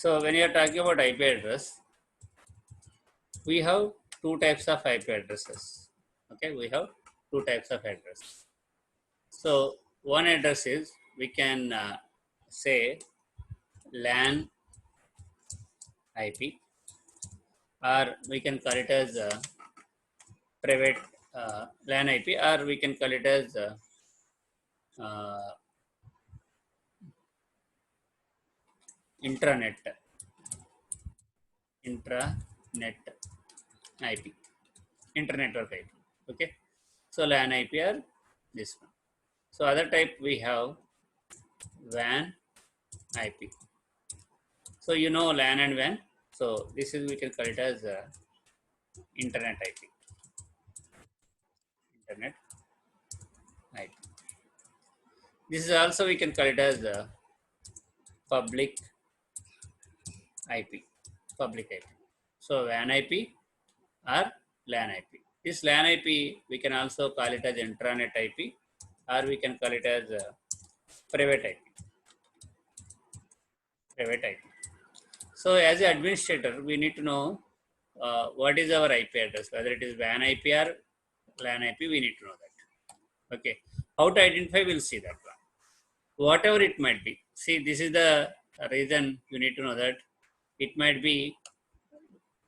So when you are talking about IP address, we have two types of IP addresses. Okay, we have two types of address. So one address is we can say LAN IP, or we can call it as private LAN IP, or we can call it as uh, intranet IP, internetwork IP. Okay, so LAN IP are this one. So other type we have WAN IP. So you know LAN and WAN. So this is, we can call it as internet IP. Internet IP. This is also, we can call it as public IP. Public IP. So WAN IP or LAN IP. This LAN IP we can also call it as intranet IP, or we can call it as private IP. Private IP. So as an administrator, we need to know what is our IP address, whether it is WAN IP or LAN IP. We need to know that. Okay. How to identify? We'll see that one. Whatever it might be. See, this is the reason you need to know that it might be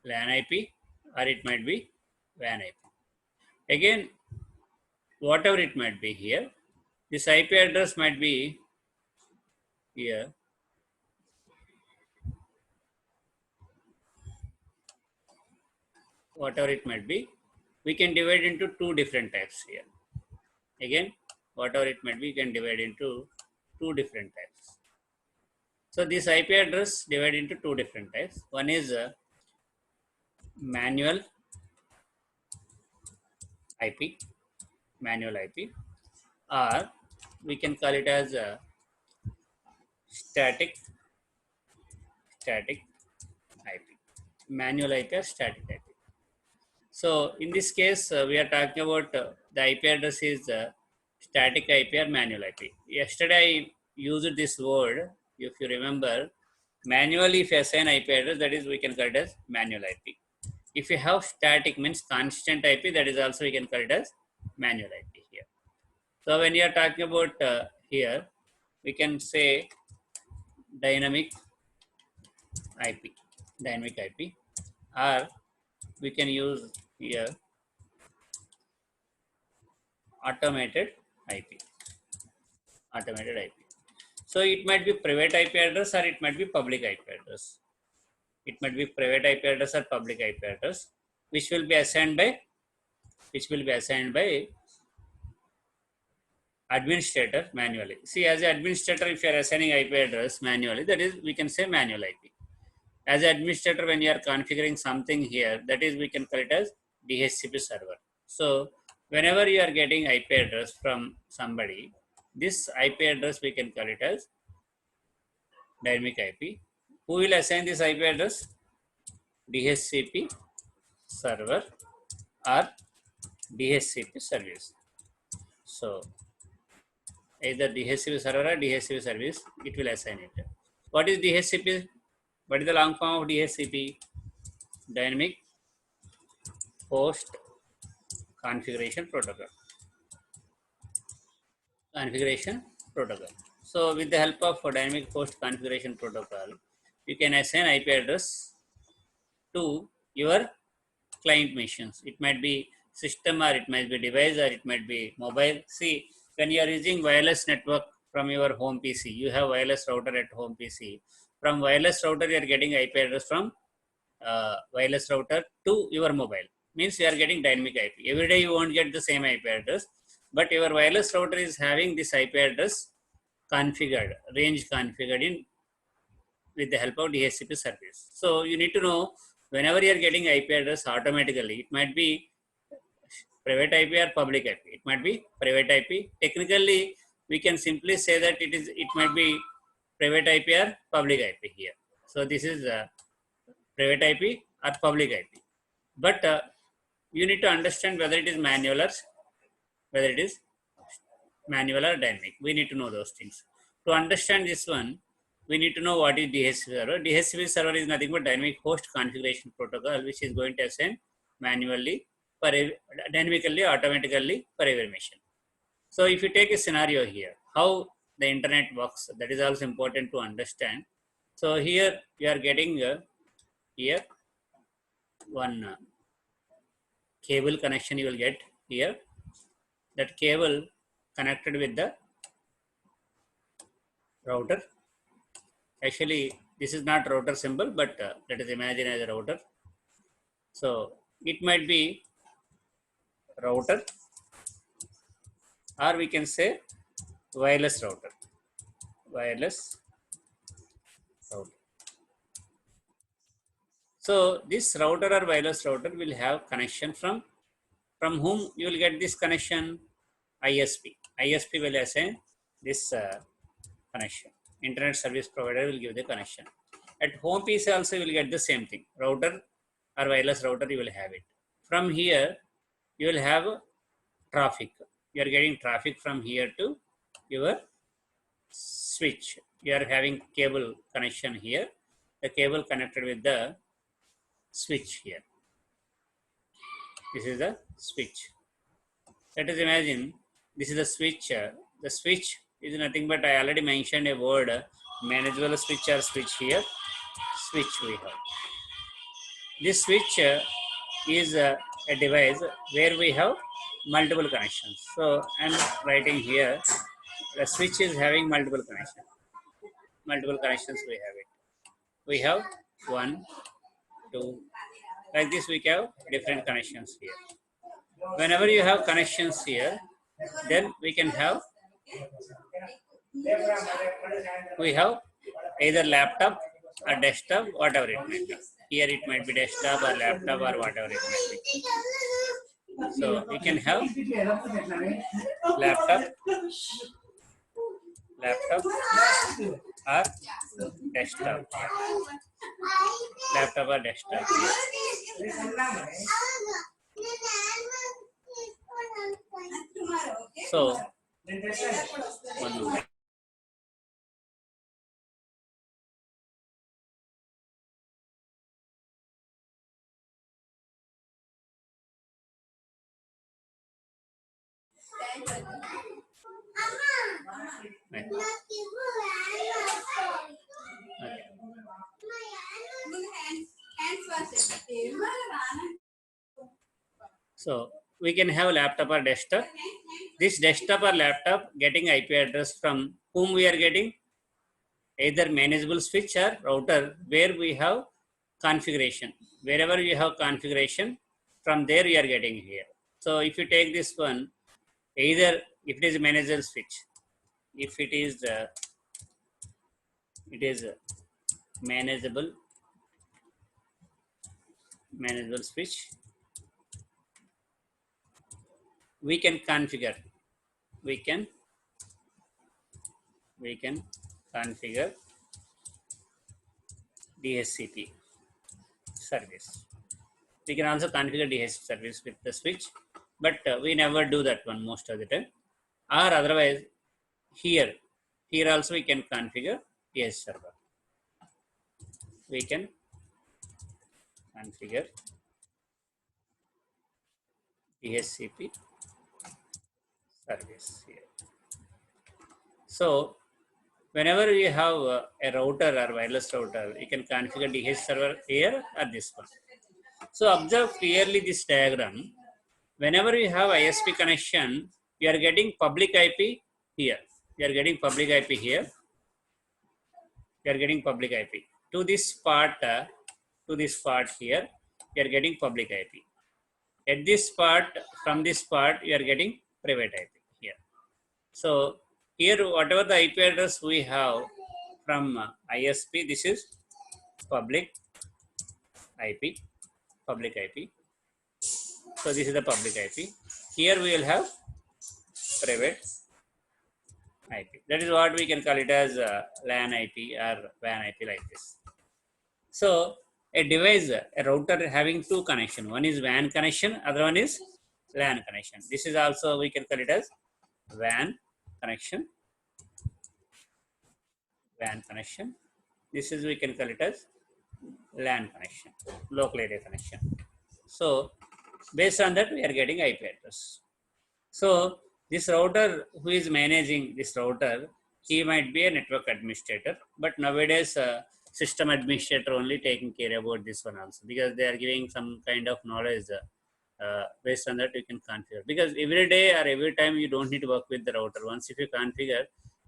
LAN IP or it might be WAN IP. Again, whatever it might be here, this IP address might be here. Whatever it might be, we can divide into two different types here. Again, whatever it might be, we can divide into two different types. So this IP address divided into two different types. One is manual IP, manual IP, or we can call it as static IP, manual IP or static IP. So in this case, we are talking about the IP address is static IP or manual IP. Yesterday I used this word, if you remember. Manually, if you assign IP address, that is, we can call it as manual IP. If you have static, means constant IP, that is also we can call it as manual IP here. So when you are talking about here, we can say dynamic IP, or we can use here automated IP. So it might be private IP address or it might be public IP address. It might be private IP address or public IP address, which will be assigned by administrator manually. See, as an administrator, if you are assigning IP address manually, that is, we can say manual IP. As an administrator, when you are configuring something here, that is, we can call it as DHCP server. So whenever you are getting IP address from somebody, this IP address we can call it as dynamic IP. Who will assign this IP address? DHCP server or DHCP service. So either DHCP server or DHCP service, it will assign it. What is DHCP? What is the long form of DHCP? Dynamic Host Configuration Protocol. So with the help of Dynamic Host Configuration Protocol, you can assign IP address to your client machines. It might be system, or it might be device, or it might be mobile. See, when you are using wireless network from your home PC, you have wireless router at home PC. From wireless router, you are getting IP address from wireless router to your mobile. Means you are getting dynamic IP. Every day you won't get the same IP address, but your wireless router is having this IP address configured, range configured in with the help of DHCP service. So you need to know, whenever you are getting IP address automatically, it might be private IP or public IP. It might be private IP. Technically, we can simply say that it might be private IP or public IP here. So this is private IP or public IP. But you need to understand whether it is manual or dynamic. We need to know those things. To understand this one, we need to know what is DHCP server. DHCP server is nothing but dynamic host configuration protocol, which is going to assign manually, dynamically, automatically for every machine. So if you take a scenario here, how the internet works, that is also important to understand. So here you are getting here one cable connection you will get here. That cable connected with the router. Actually, this is not router symbol, but let us imagine as a router. So it might be router, or we can say wireless router. Wireless router. So this router or wireless router will have connection from whom you will get this connection? ISP. ISP will assign this connection. Internet service provider will give the connection. At home PC also you will get the same thing. Router or wireless router you will have it. From here you will have traffic. You are getting traffic from here to your switch. You are having cable connection here. The cable connected with the switch here. This is the switch. Let us imagine this is the switch. The switch is nothing but I already mentioned a word manageable switch or switch here. Switch we have. This switch is a device where we have multiple connections. So I'm writing here the switch is having multiple connections. Multiple connections we have it. We have 1, 2, like this we have different connections here. Whenever you have connections here, then we have either laptop or desktop, whatever it might be. Here it might be desktop or laptop or whatever it might be. So we can have laptop or desktop. Laptop or desktop. So, one moment. Right. So we can have laptop or desktop. This desktop or laptop getting IP address from whom we are getting? Either manageable switch or router where we have configuration. Wherever you have configuration, from there you are getting here. So if you take this one, either if it is manageable switch, if it is manageable switch, we can configure DHCP service. We can also configure DHCP service with the switch, but we never do that one most of the time. Or otherwise, here also we can configure DHCP server. We can configure DHCP service here. So whenever you have a router or wireless router, you can configure DHCP server here or this one. So observe clearly this diagram. Whenever you have ISP connection, you are getting public IP here. You are getting public IP here. You are getting public IP. To this part here, you are getting public IP. At this part, from this part, you are getting private IP here. So here, whatever the IP address we have from ISP, this is public IP. So this is the public IP. Here we will have private IP. That is what we can call it as LAN IP or WAN IP like this. So a device, a router having two connection. One is WAN connection, other one is LAN connection. This is also we can call it as WAN connection. This is, we can call it as LAN connection, local area connection. So based on that, we are getting IP address. So this router, who is managing this router, he might be a network administrator, but nowadays system administrator only taking care about this one also, because they are giving some kind of knowledge. Based on that, you can configure, because every day or every time you don't need to work with the router. Once if you configure,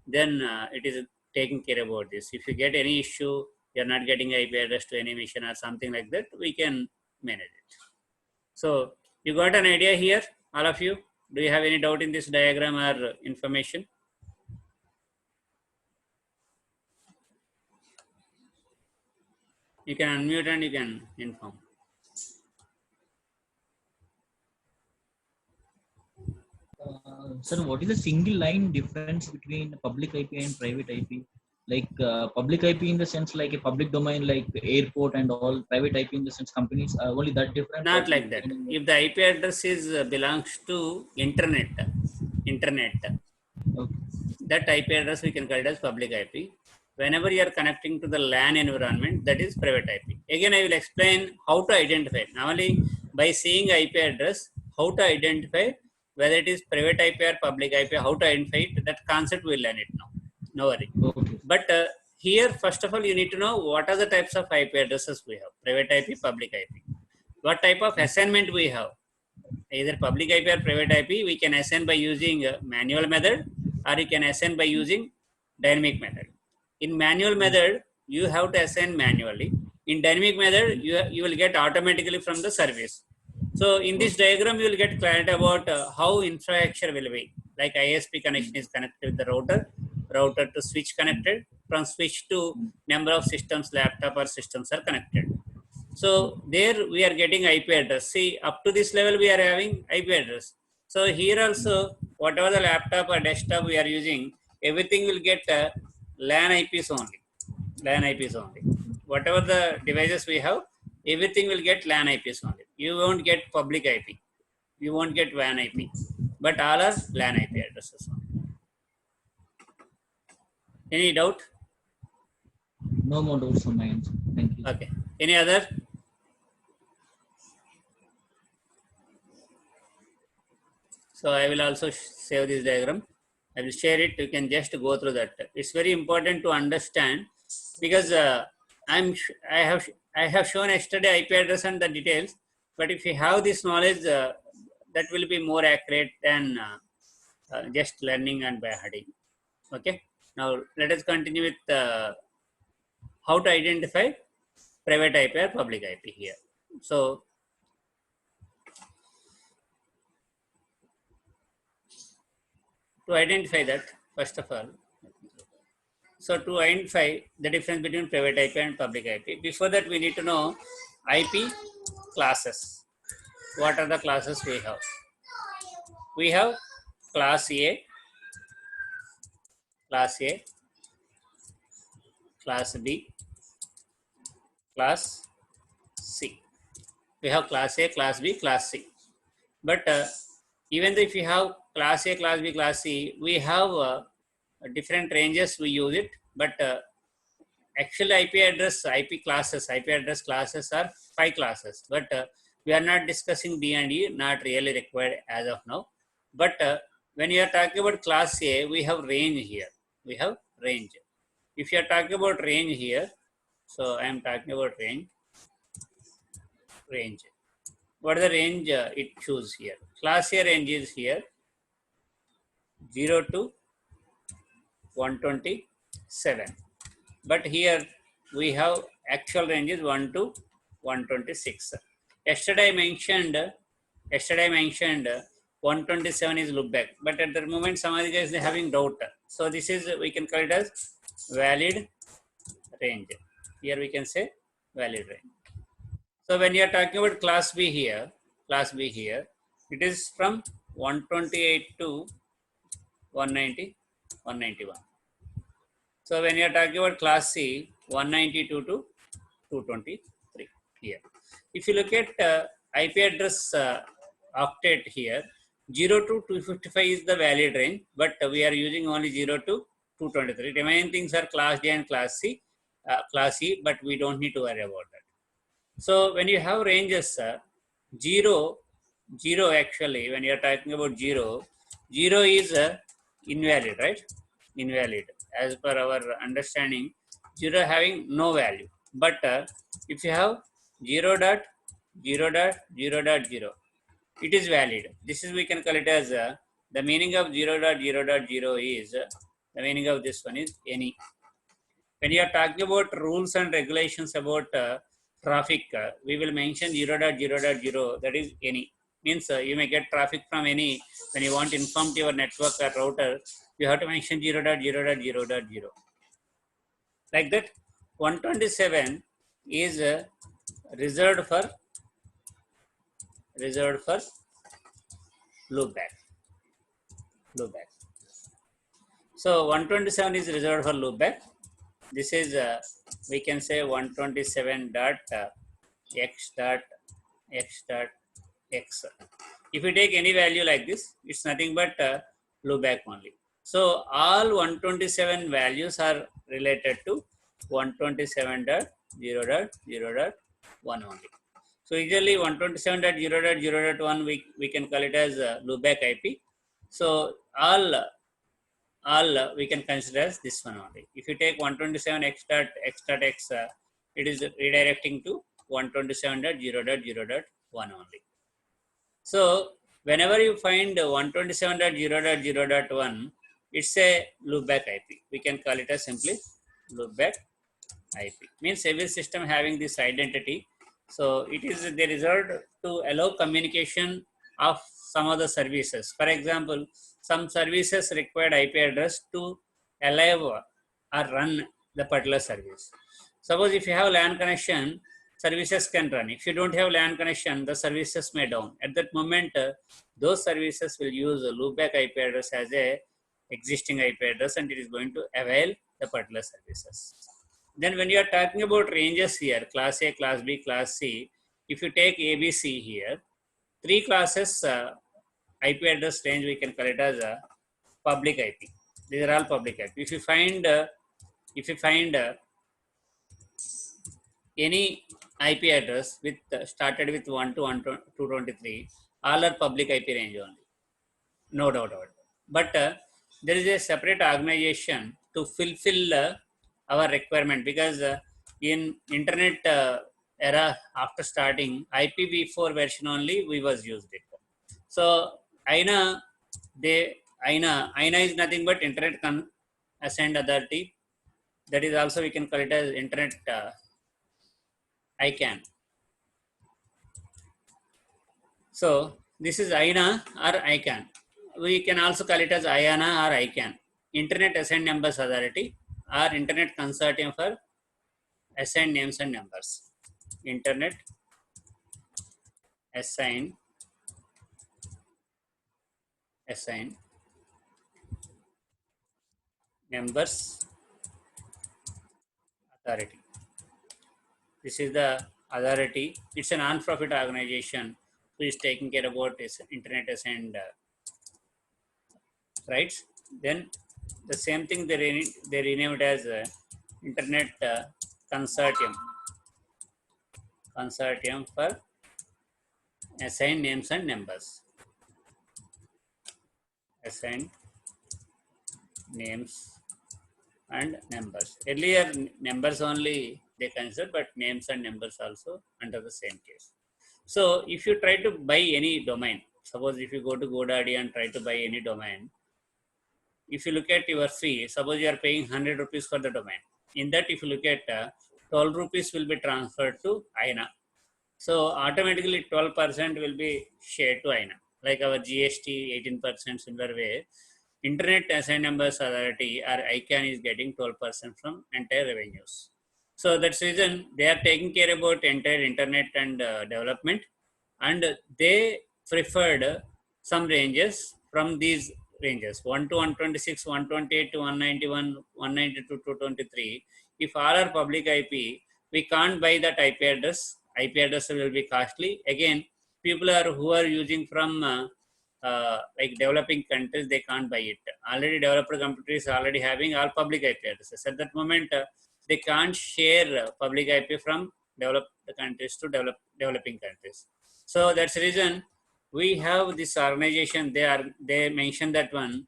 then it is taking care about this. If you get any issue, you're not getting IP address to any mission or something like that, we can manage it. So you got an idea here, all of you? Do you have any doubt in this diagram or information? You can unmute and you can inform. Sir, what is the single line difference between public IP and private IP? Like public IP in the sense like a public domain, like airport and all. Private IP in the sense companies. Only that difference. Not like that. If the IP address is belongs to internet, Okay. that IP address we can call it as public IP. Whenever you are connecting to the LAN environment, that is private IP. Again, I will explain how to identify. Normally, by seeing IP address, how to identify whether it is private IP or public IP, how to identify it, that concept we'll learn it now. No worry. Okay. But here, first of all, you need to know what are the types of IP addresses we have: private IP, public IP. What type of assignment we have? Either public IP or private IP, we can assign by using manual method, or you can assign by using dynamic method. In manual method, you have to assign manually. In dynamic method, you will get automatically from the service. So in this diagram, you will get clarity about how infrastructure will be. Like ISP connection is connected with the router to switch connected, from switch to number of systems, laptop or systems are connected. So there we are getting IP address. See, up to this level we are having IP address. So here also, whatever the laptop or desktop we are using, everything will get LAN IPs only. LAN IPs only. Whatever the devices we have, everything will get LAN IPs only. You won't get public IP. You won't get WAN IP. But all are LAN IP addresses only. Any doubt? No more doubts from my end. Thank you. Okay. Any other? So I will also save this diagram. I will share it. You can just go through that. It's very important to understand, because I have shown yesterday IP address and the details. But if you have this knowledge, that will be more accurate than just learning and by heading. Okay. Now let us continue with how to identify private IP or public IP here. So to identify that, first of all, so to identify the difference between private IP and public IP, before that we need to know IP classes. What are the classes we have? We have class A, class A, class B, class C. We have class A, class B, class C. But even though if you have class A, class B, class C, we have different ranges we use it. But actually IP address classes are 5 classes. But we are not discussing D and E, not really required as of now. But when you are talking about class A, we have range here. We have range. If you are talking about range here, so I am talking about range. What is the range it chooses here? Class A range is here 0 to 127. But here we have actual range is 1 to 126. Yesterday I mentioned 127 is loopback, but at the moment some other guys are having doubt. So this is, we can call it as valid range. Here we can say valid range. So when you are talking about class B here, it is from 128 to 190, 191. So when you are talking about class C, 192 to 223 here. If you look at IP address octet here, 0 to 255 is the valid range, but we are using only 0 to 223. Remaining things are class D and class C. class E, but we don't need to worry about that. So when you have ranges, 0, 0 actually, when you are talking about 0, 0 is invalid, right? Invalid. As per our understanding, 0 having no value. But if you have 0 dot 0 dot 0 dot 0, it is valid. This is, we can call it as the meaning of 0 dot 0 dot 0 is the meaning of this one is any. When you are talking about rules and regulations about traffic, we will mention 0 dot 0 dot 0, that is any. Means you may get traffic from any, when you want to inform to your network or router, you have to mention 0 dot 0 dot 0 dot 0. Like that, 127 is reserved for loopback. So 127 is reserved for loopback. This is we can say 127 dot x dot x dot x. If you take any value like this, it's nothing but loopback only. So all 127 values are related to 127.0.0.1 only. So usually 127.0.0.1 we can call it as loopback IP. So all we can consider as this one only. If you take 127 x dot x, it is redirecting to 127.0.0.1 only. So whenever you find 127.0.0.1, it's a loopback IP. We can call it as simply loopback IP. Means every system having this identity. So it is they reserved to allow communication of some of the services. For example, some services required IP address to alive or run the particular service. Suppose if you have LAN connection, services can run. If you don't have LAN connection, the services may down. At that moment, those services will use a loopback IP address as a existing IP address, and it is going to avail the particular services. Then when you are talking about ranges here, class A, class B, class C, if you take ABC here, 3 classes IP address range we can call it as a public IP. These are all public IP. If you find any IP address with started with 1 to 223, all are public IP range only. No doubt about it. But there is a separate organization to fulfill our requirement, because in internet era, after starting, IPv4 version only we was used it. So INA is nothing but Internet Consent Authority. That is also we can call it as Internet ICANN. So this is INA or ICANN. We can also call it as IANA or ICANN, Internet Assigned Numbers Authority, or Internet Consortium for Assigned Names and Numbers. Internet Assigned Numbers Authority. This is the authority. It's a non-profit organization who is taking care about this internet assigned rights. Then the same thing they renamed as Internet Consortium for Assigned Names and Numbers. Assigned names and numbers. Earlier numbers only they consider, but names and numbers also under the same case. So if you try to buy any domain, suppose if you go to GoDaddy and try to buy any domain, if you look at your fee, suppose you are paying 100 rupees for the domain. In that, if you look at 12 rupees will be transferred to INA. So automatically 12% will be shared to INA. Like our GST 18%, similar way, Internet Assigned Numbers Authority or ICANN is getting 12% from entire revenues. So that's the reason they are taking care about entire internet and development, and they preferred some ranges from these ranges 1 to 126, 128 to 191, 192 to 223. If all are public IP, we can't buy that IP address. IP address will be costly. Again, people who are using from like developing countries, they can't buy it. Already developer countries already having all public IP addresses. At that moment, they can't share public IP from developed countries to developing countries. So that's the reason we have this organization. They mention that one.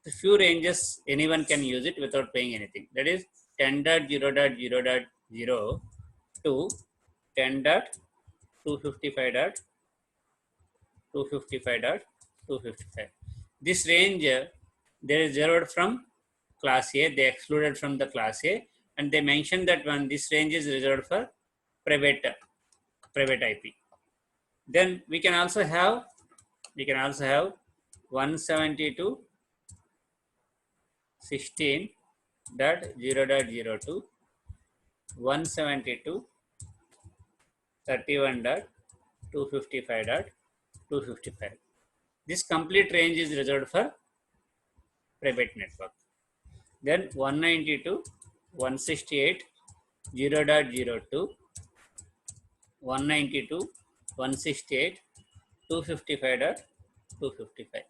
The few ranges anyone can use it without paying anything. That is 10.0.0.0 to 10.255.255.255. This range they reserved from class A, they excluded from the class A, and they mentioned that one this range is reserved for private IP. Then we can also have 172.16.0.02, 172.31.255.255. This complete range is reserved for private network. Then 192.168.0.02, 192.168.255.255.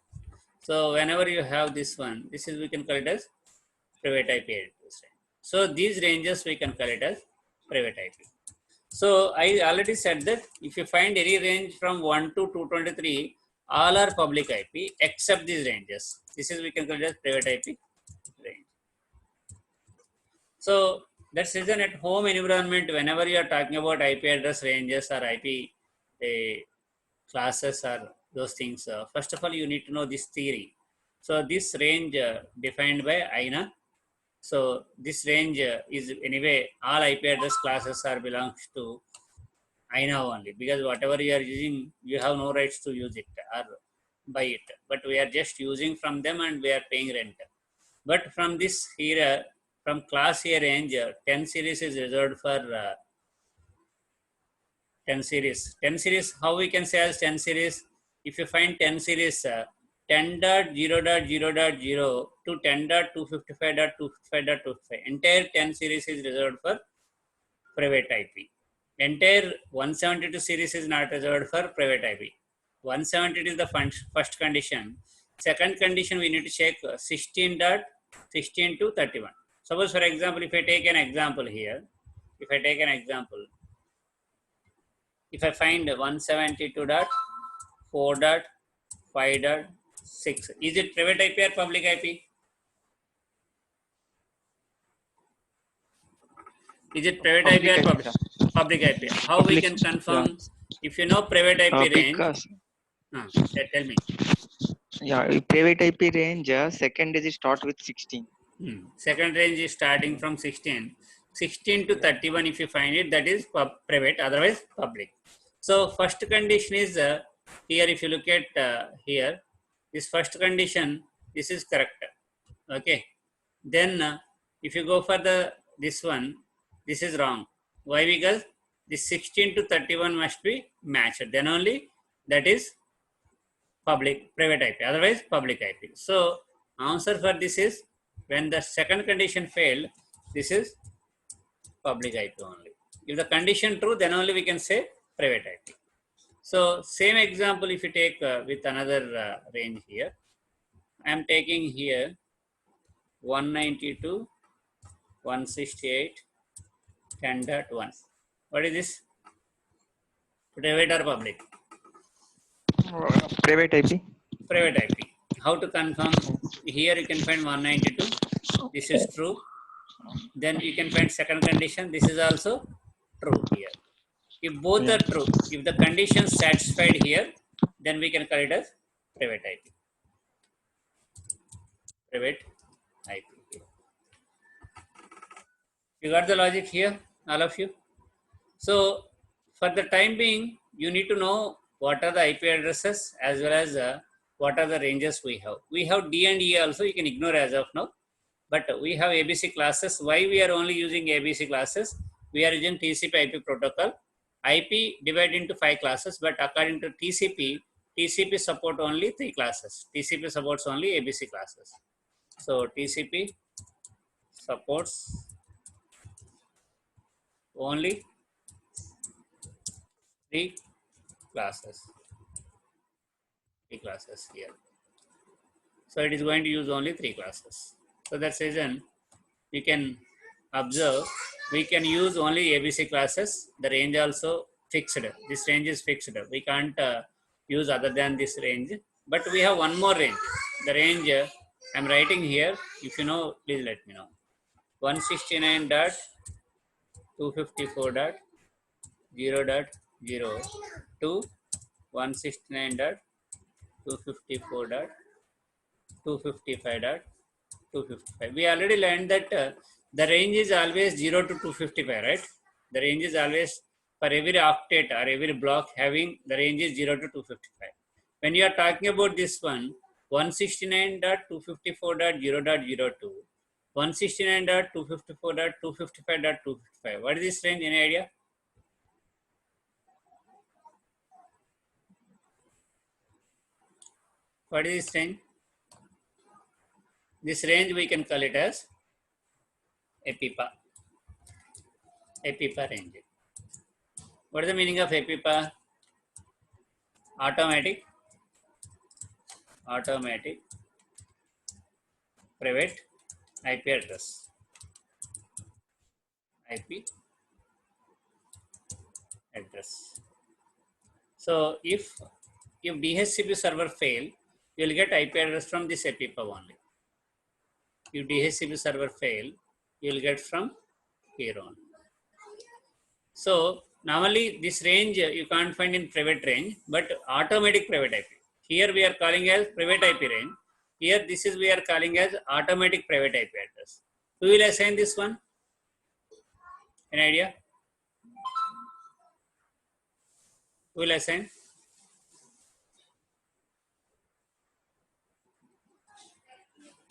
So whenever you have this one, this is we can call it as private IP address. So these ranges we can call it as private IP. So I already said that if you find any range from 1 to 223, all are public IP except these ranges. This is we can call it as private IP range. So that's reason at home environment, whenever you are talking about IP address ranges or IP classes or those things, first of all you need to know this theory. So this range defined by INA. So this range is anyway all IP address classes are belongs to INA only, because whatever you are using, you have no rights to use it or buy it. But we are just using from them and we are paying rent. But from this here, from class A range, 10 series is reserved for 10 series. 10 series, how we can say as 10 series? If you find 10 series, 10.0.0.0 to 10.255.255.255, entire 10 series is reserved for private IP. Entire 172 series is not reserved for private IP. 172 is the first condition. Second condition, we need to check 16.16 to 31. Suppose, for example, if I take an example here, if I find 172.4.5.6, is it private IP or public IP? Is it private Public IP or IP, public IP? How we can confirm? If you know private IP range, because tell me. private IP range, second digit start with 16. Second range is starting from 16. 16 to 31, if you find it, that is private, otherwise public. So first condition is here, if you look at here, this first condition, this is correct. Okay. Then if you go for this one, this is wrong. Why? Because this 16 to 31 must be matched. Then only that is private IP, otherwise public IP. So answer for this is, when the second condition failed, this is public IP only. If the condition true, then only we can say private IP. So same example, if you take with another range here, I am taking here 192.168.10.1. What is this? Private or public? Private IP. Private IP. How to confirm? Here you can find 192. This is true. Then you can find second condition. This is also true here. If both are true, if the condition satisfied here, then we can call it as private IP. Private IP. You got the logic here, all of you? So for the time being, you need to know what are the IP addresses as well as what are the ranges we have. We have D and E also, you can ignore as of now. But we have ABC classes. Why we are only using ABC classes? We are using TCP IP protocol. IP divided into 5 classes, but according to TCP support only 3 classes. TCP supports only ABC classes. So TCP supports only 3 classes. 3 classes here. So it is going to use only 3 classes. So that's the reason you can observe, we can use only ABC classes. The range also fixed. This range is fixed. We can't use other than this range. But we have one more range. The range I'm writing here. If you know, please let me know. 169.254.0.0 to 169.254.255.255. We already learned that the range is always 0 to 255, right? The range is always for every octet or every block having the range is 0 to 255. When you are talking about this one, 169.254.0.02, 169.254.255.255. What is this range? Any idea? What is this range? This range we can call it as EPIPA. EPIPA range. What is the meaning of EPIPA? Automatic private IP address. IP address. So if DHCP server fail, you will get IP address from this EPIPA only. If DHCP server fail, you will get from here on. So normally this range you can't find in private range, but automatic private IP. Here we are calling as private IP range. Here this is we are calling as automatic private IP address. Who will assign this one? Any idea? Who will assign?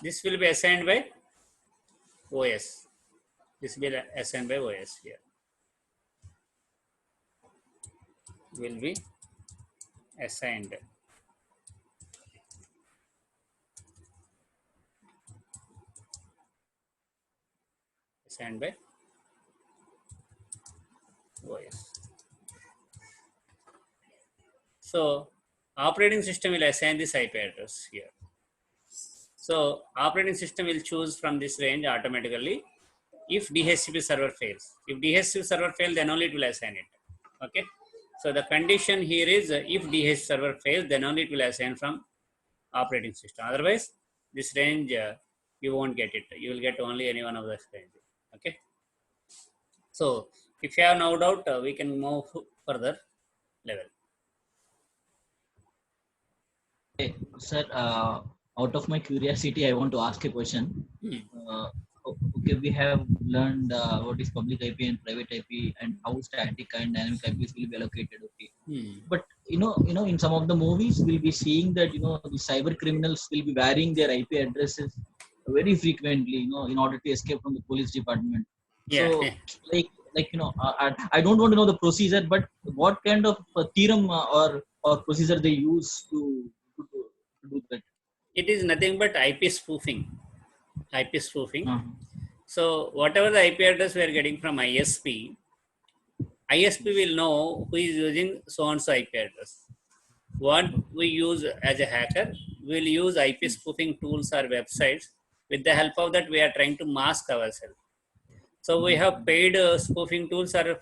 This will be assigned by OS. This will be assigned by OS here. Will be assigned. Assigned by OS. So operating system will assign this IP address here. So operating system will choose from this range automatically if DHCP server fails. If DHCP server fails, then only it will assign it. Okay. So the condition here is if DHCP server fails, then only it will assign from operating system. Otherwise, this range you won't get it. You will get only any one of the ranges. Okay. So if you have no doubt, we can move further level. Okay, sir, out of my curiosity, I want to ask a question. Okay, we have learned what is public IP and private IP and how static and dynamic IPs will be allocated. Okay, but you know, in some of the movies, we'll be seeing that the cyber criminals will be varying their IP addresses very frequently. In order to escape from the police department. Yeah. So, I don't want to know the procedure, but what kind of theorem or procedure they use to do that? It is nothing but IP spoofing. So whatever the IP address we are getting from ISP will know who is using so and so IP address. What we use as a hacker, we will use IP spoofing tools or websites. With the help of that, we are trying to mask ourselves. So we have paid spoofing tools or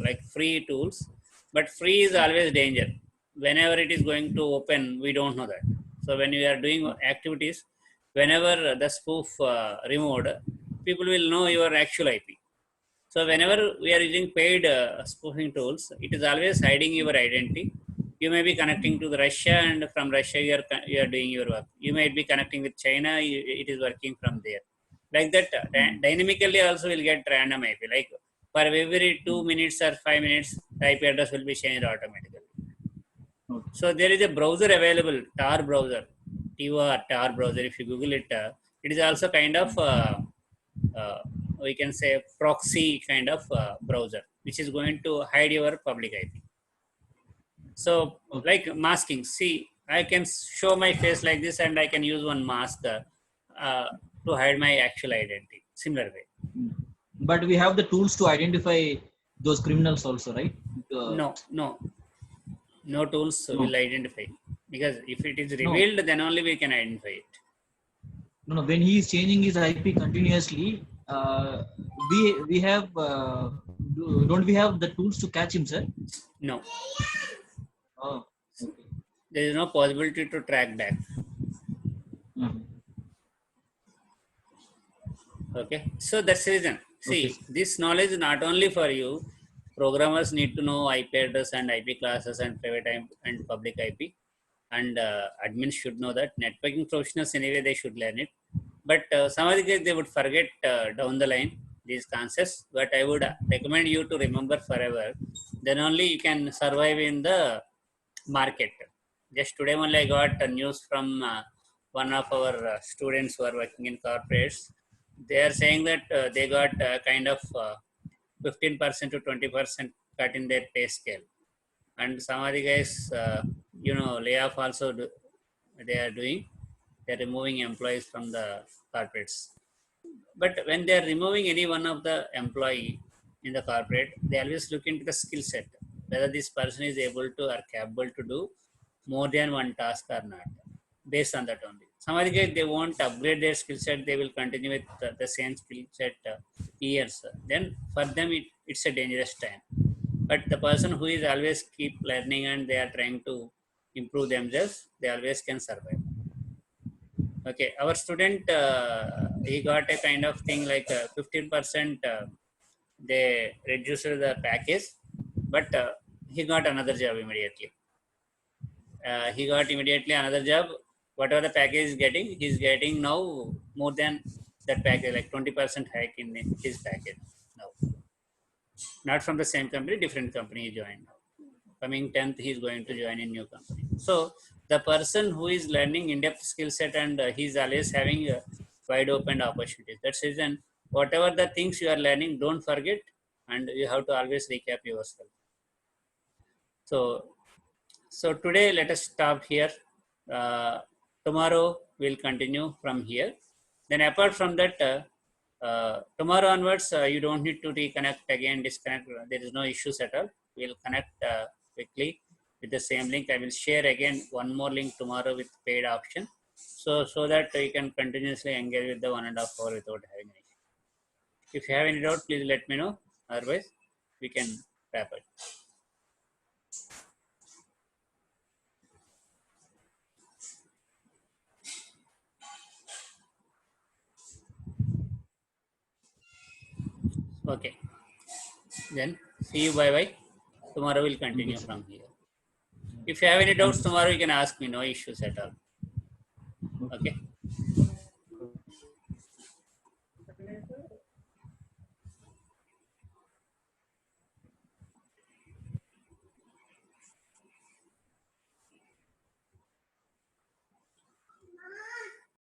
like free tools, but free is always danger. Whenever it is going to open, we don't know that. So when we are doing activities, whenever the spoof removed, people will know your actual IP. So whenever we are using paid spoofing tools, it is always hiding your identity. You may be connecting to the Russia, and from Russia you are doing your work. You might be connecting with China, it is working from there. Like that, dynamically also will get random IP. Like for every 2 minutes or 5 minutes, the IP address will be changed automatically. Okay. So there is a browser available, Tor browser, Tor browser. If you Google it, it is also kind of we can say proxy kind of browser, which is going to hide your public IP. So like masking. See, I can show my face like this, and I can use one mask to hide my actual identity. Similar way. But we have the tools to identify those criminals also, right? No tools will identify, because if it is revealed, then only we can identify it. No, when he is changing his IP continuously, uh, we have don't we have the tools to catch him, sir? No, Oh, okay. there is no possibility to track back. Mhm. Okay, so that's the reason. See, Okay. this knowledge is not only for you. Programmers need to know IP address and IP classes and private and public IP, and admins should know that. Networking professionals anyway they should learn it, but some of the guys they would forget down the line these concepts. But I would recommend you to remember forever. Then only you can survive in the market. Just today only I got news from one of our students who are working in corporates. They are saying that they got kind of 15% to 20% cut in their pay scale. And some of the guys, layoff also they are doing. They are removing employees from the corporates. But when they are removing any one of the employee in the corporate, they always look into the skill set, whether this person is able to or capable to do more than one task or not. Based on that only. Some of the guys they won't upgrade their skill set, they will continue with the same skill set years. Then for them it's a dangerous time. But the person who is always keep learning and they are trying to improve themselves, they always can survive. Okay, our student he got a kind of thing like 15% they reduced the package, but he got another job immediately. He got immediately another job. Whatever the package is getting, he's getting now more than that package, like 20% hike in his package now. Not from the same company, different company he joined now. Coming 10th, he's going to join a new company. So the person who is learning in-depth skill set and he's always having wide open opportunities. That's the reason whatever the things you are learning, don't forget, and you have to always recap yourself. So today let us stop here. Tomorrow we'll continue from here. Then apart from that, tomorrow onwards, you don't need to reconnect again, disconnect. There is no issues at all. We'll connect quickly with the same link. I will share again one more link tomorrow with paid option. So that you can continuously engage with the 1.5 hour without having any issue. If you have any doubt, please let me know. Otherwise, we can wrap it. Okay. Then see you. Bye bye. Tomorrow we'll continue from here. If you have any doubts tomorrow, you can ask me. No issues at all. Okay.